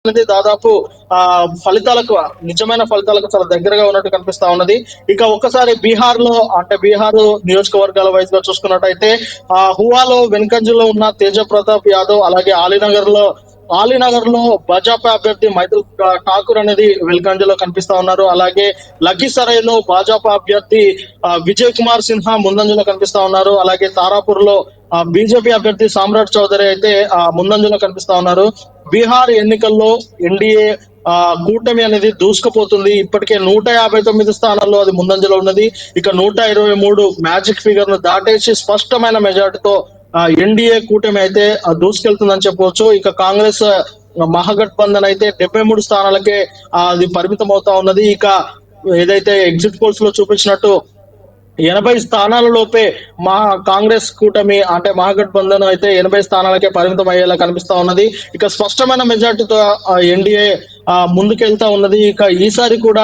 అనేది దాదాపు ఫలితాలకు నిజమైన ఫలితాలకు చాలా దగ్గరగా ఉన్నట్టు కనిపిస్తా ఉన్నది. ఇక ఒక్కసారి బీహార్ నియోజకవర్గాల వైజ్ గా చూసుకున్నట్టయితే హువాలో వెనుకంజలో ఉన్న తేజ ప్రతాప్ యాదవ్, అలాగే అలీనగర్ లో భాజపా అభ్యర్థి మైత్రి ఠాకూర్ అనేది వెనుకంజలో కనిపిస్తా ఉన్నారు. అలాగే లఖీసరాయ్ లో భాజపా అభ్యర్థి విజయ్ కుమార్ సిన్హా ముందంజలో కనిపిస్తా ఉన్నారు. అలాగే తారాపూర్ లో బీజేపీ అభ్యర్థి సామ్రాట్ చౌదరి అయితే ముందంజలో కనిపిస్తా ఉన్నారు. బీహార్ ఎన్నికల్లో ఎన్డీఏ కూటమి అనేది దూసుకుపోతుంది. ఇప్పటికే 159 స్థానాల్లో అది ముందంజలో ఉన్నది. ఇక 123 మ్యాజిక్ ఫిగర్ ను దాటేసి స్పష్టమైన మెజార్టీతో ఎన్డీఏ కూటమి అయితే దూసుకెళ్తుందని చెప్పవచ్చు. ఇక కాంగ్రెస్ మహాగఠబంధన్ అయితే 73 స్థానాలకే అది పరిమితం అవుతా ఉన్నది. ఇక ఏదైతే ఎగ్జిట్ పోల్స్ లో చూపించినట్టు 80 స్థానాల లోపే మా కాంగ్రెస్ కూటమి అంటే మహాగఠబంధన్ అయితే 80 స్థానాలకే పరిమితం అయ్యేలా కనిపిస్తా ఉన్నది. ఇక స్పష్టమైన మెజార్టీతో ఎన్డీఏ ముందుకెళ్తా ఉన్నది. ఇక ఈసారి కూడా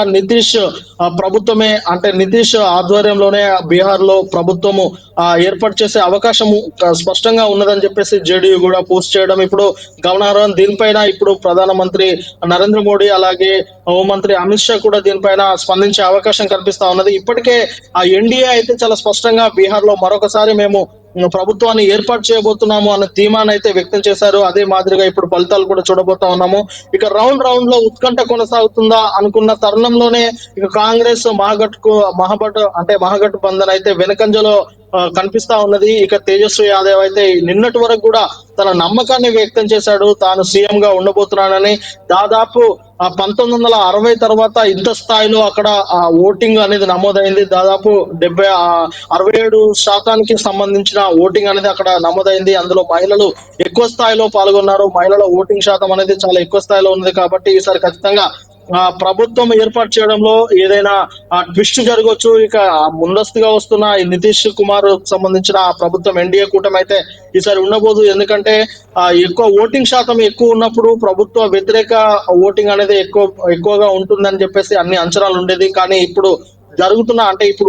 ప్రభుత్వమే అంటే నితీష్ ఆధ్వర్యంలోనే బీహార్ లో ప్రభుత్వము ఏర్పాటు చేసే అవకాశం స్పష్టంగా ఉన్నదని చెప్పేసి జేడీయూ కూడా పోస్ట్ చేయడం ఇప్పుడు గమనార్హం. దీనిపైన ఇప్పుడు ప్రధానమంత్రి నరేంద్ర మోడీ అలాగే హోంమంత్రి అమిత్ షా కూడా దీనిపైన స్పందించే అవకాశం కనిపిస్తా ఉన్నది. ఇప్పటికే ఆ ఎన్డీఏ అయితే చాలా స్పష్టంగా బీహార్ లో మరొకసారి మేము ప్రభుత్వాన్ని ఏర్పాటు చేయబోతున్నాము అన్న ధీమాన్ని అయితే వ్యక్తం చేశారు. అదే మాదిరిగా ఇప్పుడు ఫలితాలు కూడా చూడబోతా ఉన్నాము. ఇక రౌండ్ లో ఉత్కంఠ కొనసాగుతుందా అనుకున్న తరుణంలోనే ఇక కాంగ్రెస్ మహాగఠ్ బంధన్ అయితే వెనకంజలో కనిపిస్తా ఉన్నది. ఇక తేజస్వి యాదవ్ అయితే నిన్నటి వరకు కూడా తన నమ్మకాన్ని వ్యక్తం చేశాడు, తాను సీఎం గా ఉండబోతున్నానని. దాదాపు 1960 తర్వాత ఇంత స్థాయిలో అక్కడ ఓటింగ్ అనేది నమోదైంది. దాదాపు 67% సంబంధించిన ఓటింగ్ అనేది అక్కడ నమోదైంది. అందులో మహిళలు ఎక్కువ స్థాయిలో పాల్గొన్నారు. మహిళల ఓటింగ్ శాతం అనేది చాలా ఎక్కువ స్థాయిలో ఉంది. కాబట్టి ఈసారి ఖచ్చితంగా ప్రభుత్వం ఏర్పాటు చేయడంలో ఏదైనా ట్విస్ట్ జరగవచ్చు. ఇక ముందస్తుగా వస్తున్న ఈ నితీష్ కుమార్ సంబంధించిన ప్రభుత్వం ఎన్డీఏ కూటమి అయితే ఈసారి ఉండబోదు. ఎందుకంటే ఎక్కువ ఓటింగ్ శాతం ఎక్కువ ఉన్నప్పుడు ప్రభుత్వ వ్యతిరేక ఓటింగ్ అనేది ఎక్కువగా ఉంటుందని చెప్పేసి అన్ని అంచనాలు ఉండేది. కానీ ఇప్పుడు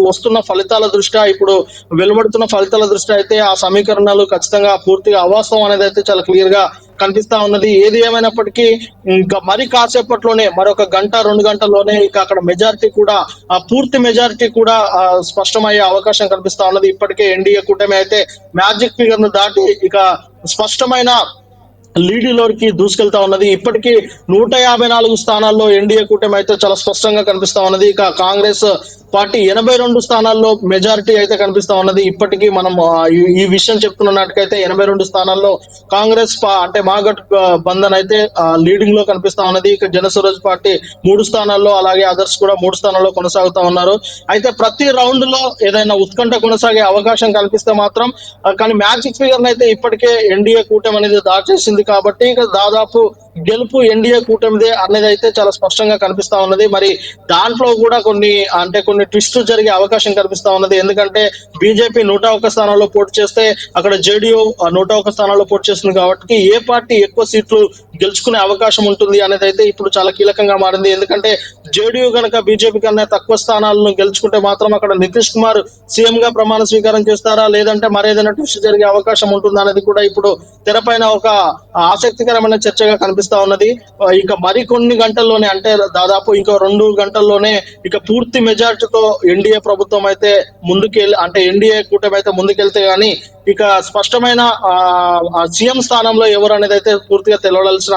వస్తున్న ఫలితాల దృష్ట్యా, ఇప్పుడు వెలువడుతున్న ఫలితాల దృష్ట్యా అయితే ఆ సమీకరణాలు ఖచ్చితంగా పూర్తిగా అవాస్తవం అనేది అయితే చాలా క్లియర్ గా కనిపిస్తా ఉన్నది. ఏది ఏమైనప్పటికీ ఇంకా మరి కాసేపట్లోనే మరొక 1-2 గంటల్లోనే ఇక అక్కడ పూర్తి మెజారిటీ కూడా స్పష్టమయ్యే అవకాశం కనిపిస్తా ఉన్నది. ఇప్పటికే ఎన్డీఏ కూటమి అయితే మ్యాజిక్ ఫిగర్ ను దాటి ఇక స్పష్టమైన లీడ్లోకి దూసుకెళ్తా ఉన్నది. ఇప్పటికీ 154 స్థానాల్లో ఎన్డీఏ కూటమి అయితే చాలా స్పష్టంగా కనిపిస్తా ఉన్నది. ఇక కాంగ్రెస్ పార్టీ 82 స్థానాల్లో మెజారిటీ అయితే కనిపిస్తా ఉన్నది. ఇప్పటికీ మనం ఈ విషయం చెప్తున్న నాటికైతే 82 స్థానాల్లో కాంగ్రెస్ అంటే మహాగఠ్ బంధన్ అయితే లీడింగ్ లో కనిపిస్తా ఉన్నది. ఇక జనస్వరాజ్ పార్టీ 3 స్థానాల్లో, అలాగే అదర్స్ కూడా 3 స్థానాల్లో కొనసాగుతా ఉన్నారు. అయితే ప్రతి రౌండ్ లో ఏదైనా ఉత్కంఠ కొనసాగే అవకాశం కనిపిస్తే మాత్రం కానీ మ్యాజిక్ ఫిగర్ అయితే ఇప్పటికే ఎన్డీఏ కూటమి అనేది దాచేసింది. కాబట్టి ఇక దాదాపు గెలుపు ఎన్డీఏ కూటమిదే అనేది అయితే చాలా స్పష్టంగా కనిపిస్తా ఉన్నది. మరి దాంట్లో కూడా కొన్ని ట్విస్ట్ జరిగే అవకాశం కనిపిస్తా ఉన్నది. ఎందుకంటే బీజేపీ 101 స్థానాల్లో పోటీ చేస్తే అక్కడ జేడీయూ 101 స్థానాల్లో పోటీ చేస్తుంది. కాబట్టి ఏ పార్టీ ఎక్కువ సీట్లు గెలుచుకునే అవకాశం ఉంటుంది అనేది అయితే ఇప్పుడు చాలా కీలకంగా మారింది. ఎందుకంటే జేడీయూ కనుక బీజేపీ కన్నా తక్కువ స్థానాలను గెలుచుకుంటే మాత్రం అక్కడ నితీష్ కుమార్ సీఎం గా ప్రమాణ స్వీకారం చేస్తారా, లేదంటే మరేదైనా ట్విస్ట్ జరిగే అవకాశం ఉంటుందా అనేది కూడా ఇప్పుడు తెరపైన ఒక ఆసక్తికరమైన చర్చగా కనిపిస్తా ఉన్నది. ఇక మరికొన్ని గంటల్లోనే అంటే దాదాపు ఇంకో 2 గంటల్లోనే ఇక పూర్తి మెజార్టీతో ఎన్డీఏ ప్రభుత్వం అయితే ఎన్డీఏ కూటమి అయితే ముందుకెళ్తే గానీ ఇక స్పష్టమైన సీఎం స్థానంలో ఎవరు అనేది అయితే పూర్తిగా తెలవాల్సిన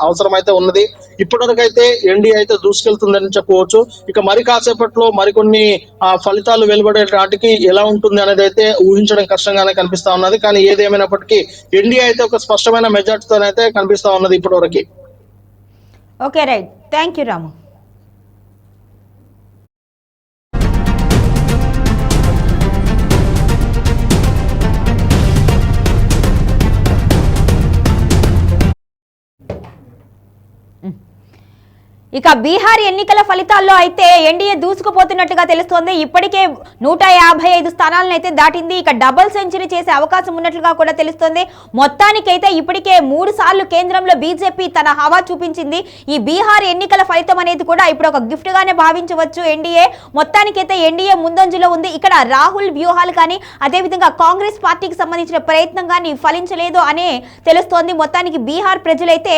అవసరం అయితే ఉన్నది. ఇప్పటివరకైతే ఎన్డీఏ అయితే దూసుకెళ్తుందని చెప్పవచ్చు. ఇక మరి కాసేపట్లో మరికొన్ని ఫలితాలు వెలువడే నాటికి ఎలా ఉంటుంది అనేది అయితే ఊహించడం కష్టంగానే కనిపిస్తా ఉన్నది. కానీ ఏదేమైనప్పటికీ ఎన్డీఏ అయితే ఒక స్పష్టమైన మెజార్టీతోనైతే కనిపిస్తా ఉన్నది ఇప్పటివరకు. Okay, right. థ్యాంక్ యూ రాము. ఇక బీహార్ ఎన్నికల ఫలితాల్లో అయితే ఎన్డీఏ దూసుకుపోతున్నట్టుగా తెలుస్తోంది. ఇప్పటికే 155 స్థానాలను అయితే దాటింది. ఇక డబుల్ సెంచరీ చేసే అవకాశం ఉన్నట్లుగా కూడా తెలుస్తోంది. మొత్తానికైతే ఇప్పటికే 3 సార్లు కేంద్రంలో బీజేపీ తన హవా చూపించింది. ఈ బీహార్ ఎన్నికల ఫలితం అనేది కూడా ఇప్పుడు ఒక గిఫ్ట్ గానే భావించవచ్చు ఎన్డీఏ. మొత్తానికైతే ఎన్డీఏ ముందంజలో ఉంది. ఇక్కడ రాహుల్ వ్యూహాలు కానీ అదేవిధంగా కాంగ్రెస్ పార్టీకి సంబంధించిన ప్రయత్నం కానీ ఫలించలేదు అనే తెలుస్తోంది. మొత్తానికి బీహార్ ప్రజలైతే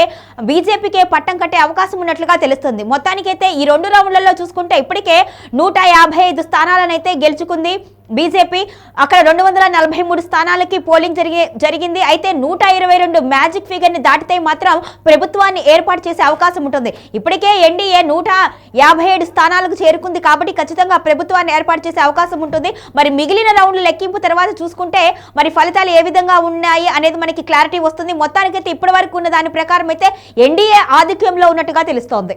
బీజేపీకే పట్టం కట్టే అవకాశం ఉన్నట్లుగా తెలుస్తుంది. మొత్తానికైతే ఈ 2 రౌండ్లలో చూసుకుంటే ఇప్పటికే 155 స్థానాలనైతే గెలుచుకుంది బీజేపీ. అక్కడ 243 స్థానాలకి పోలింగ్ జరిగింది. అయితే 122 మ్యాజిక్ ఫిగర్ ని దాటితే మాత్రం ప్రభుత్వాన్ని ఏర్పాటు చేసే అవకాశం ఉంటుంది. ఇప్పటికే ఎన్డీఏ 157 స్థానాలకు చేరుకుంది కాబట్టి ఖచ్చితంగా ప్రభుత్వాన్ని ఏర్పాటు చేసే అవకాశం ఉంటుంది. మరి మిగిలిన రౌండ్ల లెక్కింపు తర్వాత చూసుకుంటే మరి ఫలితాలు ఏ విధంగా ఉన్నాయి అనేది మనకి క్లారిటీ వస్తుంది. మొత్తానికైతే ఇప్పటి వరకు ఉన్న దాని ప్రకారం అయితే ఎన్డీఏ ఆధిక్యంలో ఉన్నట్టుగా తెలుస్తోంది.